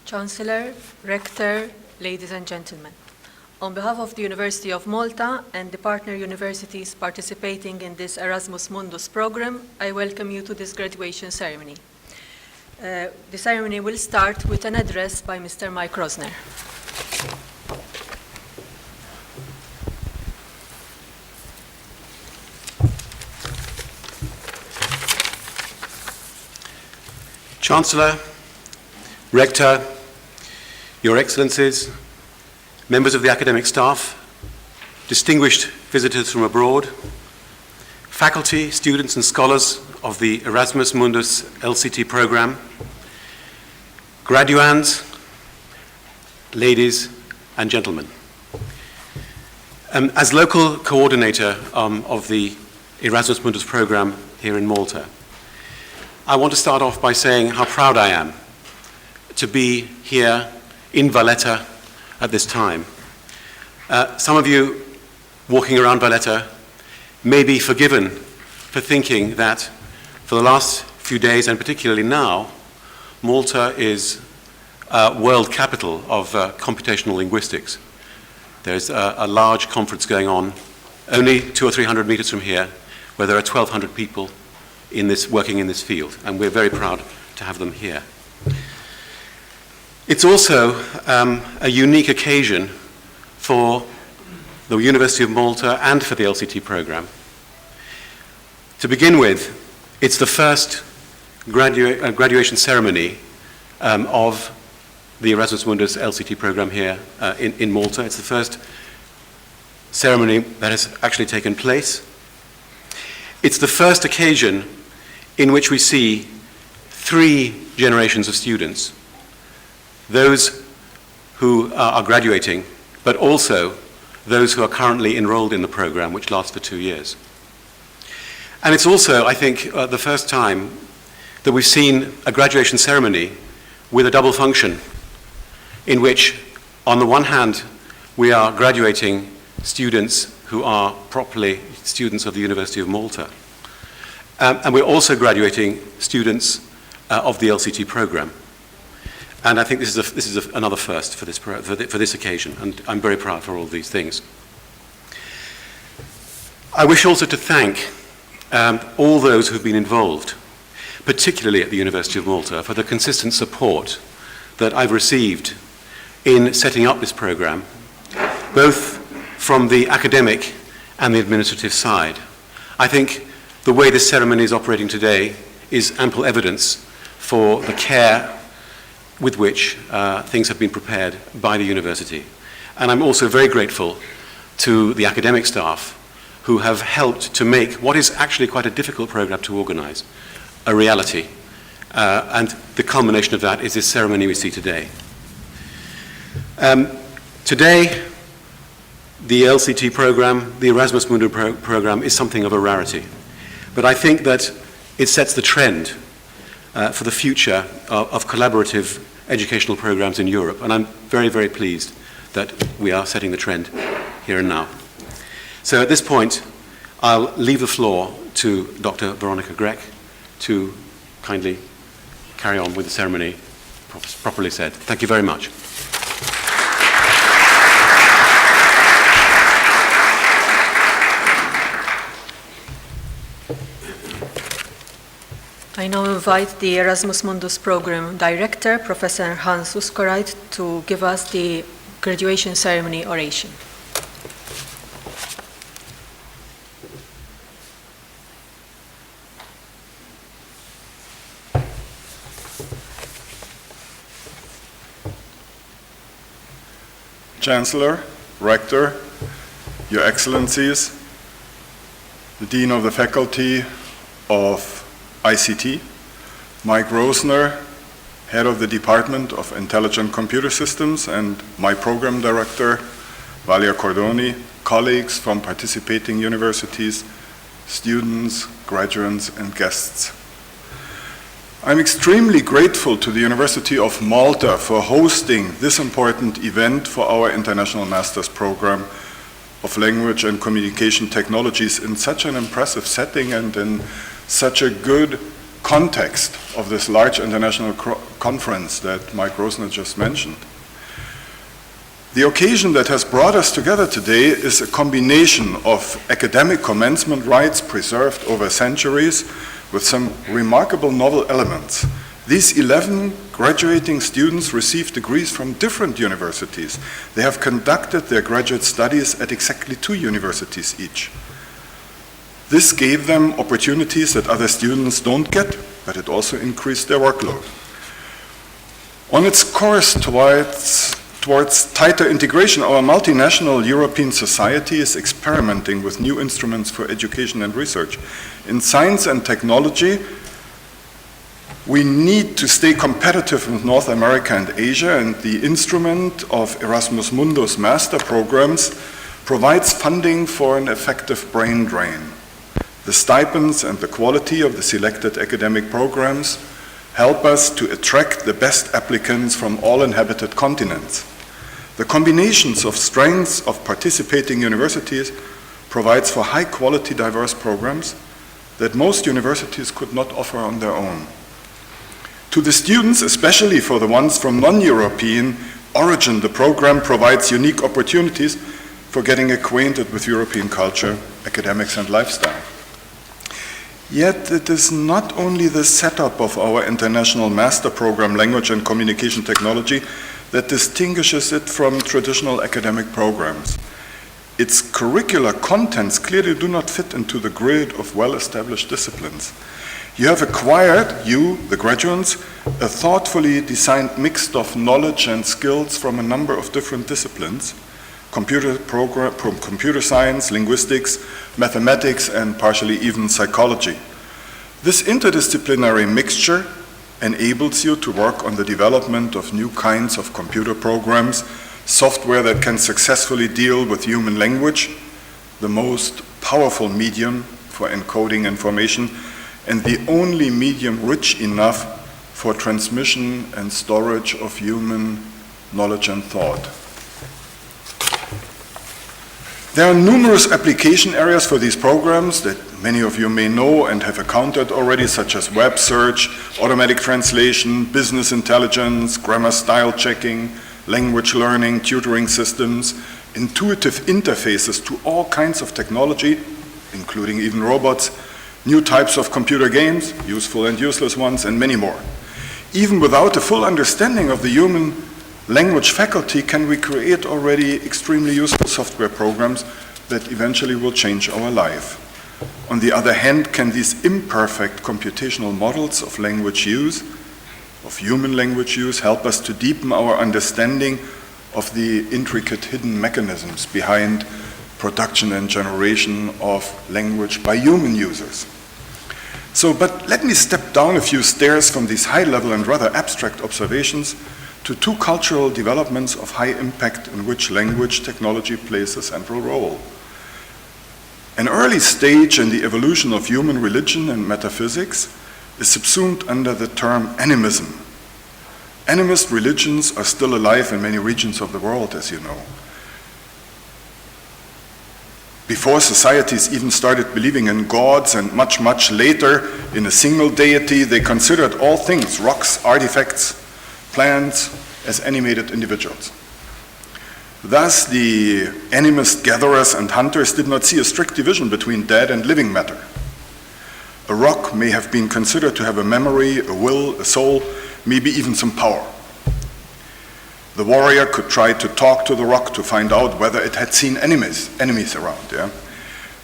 Chancellor, Rector, ladies and gentlemen. On behalf of the University of Malta and the partner universities participating in this Erasmus Mundus program, I welcome you to this graduation ceremony. The ceremony will start with an address by Mr. Mike Rosner. Chancellor, Rector, Your Excellencies, members of the academic staff, distinguished visitors from abroad, faculty, students and scholars of the Erasmus Mundus LCT program, graduands, ladies and gentlemen. As local coordinator of the Erasmus Mundus program here in Malta, I want to start off by saying how proud I am to be here in Valetta at this time. Some of you walking around Valetta may be forgiven for thinking that for the last few days, and particularly now, Malta is world capital of computational linguistics. There's a large conference going on only 200 or 300 meters from here, where there are 1,200 people working in this field, and we're very proud to have them here. It's also a unique occasion for the University of Malta and for the LCT program. To begin with, it's the first graduation ceremony of the Erasmus Mundus LCT program here in Malta. It's the first ceremony that has actually taken place. It's the first occasion in which we see 3 generations of students, those who are graduating, but also those who are currently enrolled in the program, which lasts for 2 years. And it's also, I think, the first time that we've seen a graduation ceremony with a double function, in which, on the one hand, we are graduating students who are properly students of the University of Malta, and we're also graduating students of the LCT program. And I think this is another first for this occasion, and I'm very proud for all of these things. I wish also to thank all those who've been involved, particularly at the University of Malta, for the consistent support that I've received in setting up this program, both from the academic and the administrative side. I think the way this ceremony is operating today is ample evidence for the care with which things have been prepared by the university. And I'm also very grateful to the academic staff who have helped to make what is actually quite a difficult program to organize a reality. And the culmination of that is this ceremony we see today. Today, the LCT program, the Erasmus Mundus program, is something of a rarity. But I think that it sets the trend for the future of collaborative educational programs in Europe. And I'm very, very pleased that we are setting the trend here and now. So at this point, I'll leave the floor to Dr. Veronica Grech to kindly carry on with the ceremony properly said. Thank you very much. I now invite the Erasmus Mundus Program Director, Professor Hans Uskoreit, to give us the graduation ceremony oration. Chancellor, Rector, Your Excellencies, the Dean of the Faculty of ICT, Mike Rosner, Head of the Department of Intelligent Computer Systems, and my Program Director, Valia Cordoni, colleagues from participating universities, students, graduates, and guests. I'm extremely grateful to the University of Malta for hosting this important event for our International Master's Program of Language and Communication Technologies in such an impressive setting and in such a good context of this large international conference that Mike Rosner just mentioned. The occasion that has brought us together today is a combination of academic commencement rights preserved over centuries with some remarkable novel elements. These 11 graduating students received degrees from different universities. They have conducted their graduate studies at exactly 2 universities each. This gave them opportunities that other students don't get, but it also increased their workload. On its course towards tighter integration, our multinational European society is experimenting with new instruments for education and research. In science and technology, we need to stay competitive with North America and Asia, and the instrument of Erasmus Mundus master programs provides funding for an effective brain drain. The stipends and the quality of the selected academic programs help us to attract the best applicants from all inhabited continents. The combinations of strengths of participating universities provides for high-quality, diverse programs that most universities could not offer on their own. To the students, especially for the ones from non-European origin, the program provides unique opportunities for getting acquainted with European culture, academics, and lifestyle. Yet it is not only the setup of our international master program, Language and Communication Technology, that distinguishes it from traditional academic programs. Its curricular contents clearly do not fit into the grid of well-established disciplines. You have acquired, you, the graduates, a thoughtfully designed mix of knowledge and skills from a number of different disciplines: computer science, linguistics, mathematics, and partially even psychology. This interdisciplinary mixture enables you to work on the development of new kinds of computer programs, software that can successfully deal with human language, the most powerful medium for encoding information, and the only medium rich enough for transmission and storage of human knowledge and thought. There are numerous application areas for these programs that many of you may know and have encountered already, such as web search, automatic translation, business intelligence, grammar style checking, language learning, tutoring systems, intuitive interfaces to all kinds of technology, including even robots, new types of computer games, useful and useless ones, and many more. Even without a full understanding of the human language faculty, can we create already extremely useful software programs that eventually will change our life. On the other hand, can these imperfect computational models of language use, of human language use, help us to deepen our understanding of the intricate hidden mechanisms behind production and generation of language by human users? But let me step down a few stairs from these high-level and rather abstract observations to 2 cultural developments of high impact in which language technology plays a central role. An early stage in the evolution of human religion and metaphysics is subsumed under the term animism. Animist religions are still alive in many regions of the world, as you know. Before societies even started believing in gods, and much, much later in a single deity, they considered all things, rocks, artifacts, plants, as animated individuals. Thus, the animist gatherers and hunters did not see a strict division between dead and living matter. A rock may have been considered to have a memory, a will, a soul, maybe even some power. The warrior could try to talk to the rock to find out whether it had seen enemies around, yeah?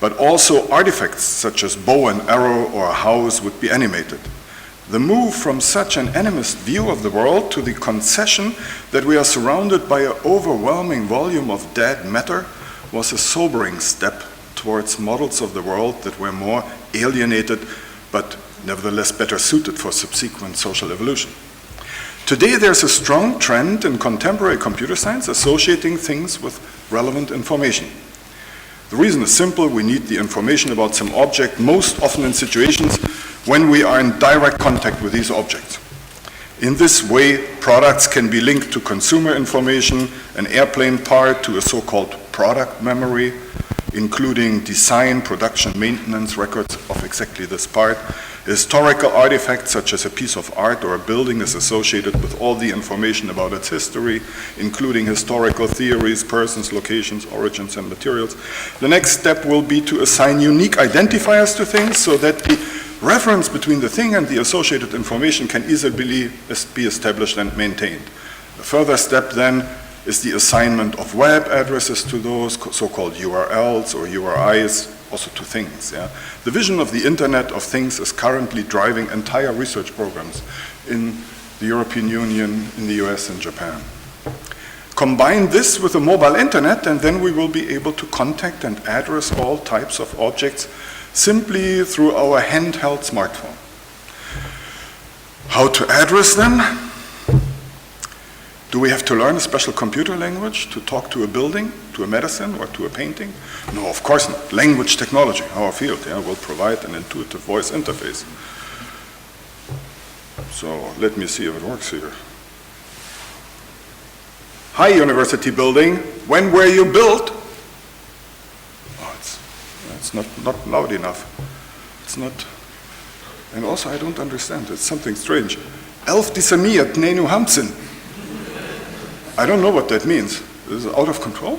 But also artifacts such as bow and arrow or a house would be animated. The move from such an animist view of the world to the concession that we are surrounded by an overwhelming volume of dead matter was a sobering step towards models of the world that were more alienated, but nevertheless better suited for subsequent social evolution. Today there's a strong trend in contemporary computer science associating things with relevant information. The reason is simple: we need the information about some object, most often in situations when we are in direct contact with these objects. In this way, products can be linked to consumer information, an airplane part to a so-called product memory, including design, production, maintenance records of exactly this part. Historical artifacts such as a piece of art or a building is associated with all the information about its history, including historical theories, persons, locations, origins, and materials. The next step will be to assign unique identifiers to things so that the reference between the thing and the associated information can easily be established and maintained. A further step then is the assignment of web addresses to those, so-called URLs or URIs, also to things. Yeah? The vision of the Internet of Things is currently driving entire research programs in the European Union, in the US and Japan. Combine this with the mobile internet and then we will be able to contact and address all types of objects simply through our handheld smartphone. How to address them? Do we have to learn a special computer language to talk to a building, to a medicine, or to a painting? No, of course not. Language technology, our field, will provide an intuitive voice interface. So let me see if it works here. Hi, university building. When were you built? Oh, it's not loud enough. It's not. And also, I don't understand. It's something strange. 11 December, Nenu Hamsin. I don't know what that means. Is it out of control?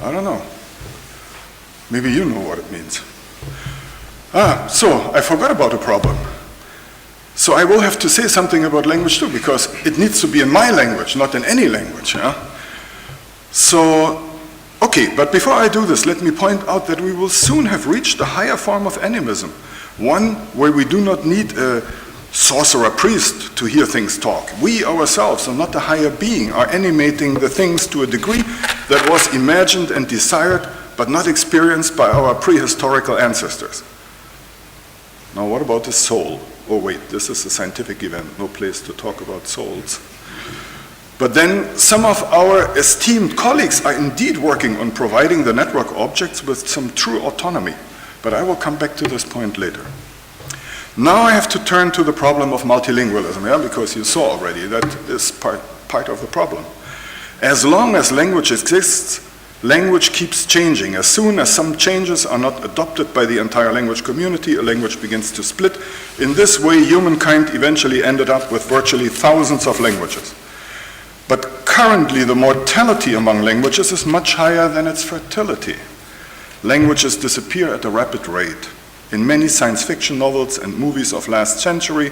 I don't know. Maybe you know what it means. So I forgot about a problem. So I will have to say something about language too, because it needs to be in my language, not in any language. Yeah? So, okay, but before I do this, let me point out that we will soon have reached a higher form of animism, one where we do not need a sorcerer priest to hear things talk. We ourselves, and not a higher being, are animating the things to a degree that was imagined and desired, but not experienced by our prehistorical ancestors. Now what about the soul? Oh wait, this is a scientific event, no place to talk about souls. But then some of our esteemed colleagues are indeed working on providing the network objects with some true autonomy. But I will come back to this point later. Now I have to turn to the problem of multilingualism, because you saw already that is part of the problem. As long as language exists, language keeps changing. As soon as some changes are not adopted by the entire language community, a language begins to split. In this way, humankind eventually ended up with virtually thousands of languages. But currently, the mortality among languages is much higher than its fertility. Languages disappear at a rapid rate. In many science fiction novels and movies of last century,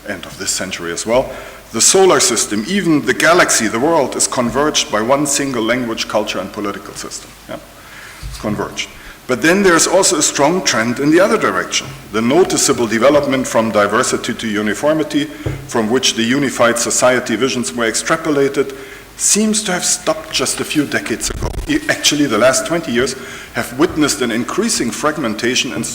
and of this century as well, the solar system, even the galaxy, the world, is converged by one single language, culture, and political system. Yeah? It's converged. But then there's also a strong trend in the other direction. The noticeable development from diversity to uniformity, from which the unified society visions were extrapolated, seems to have stopped just a few decades ago. Actually, the last 20 years have witnessed an increasing fragmentation and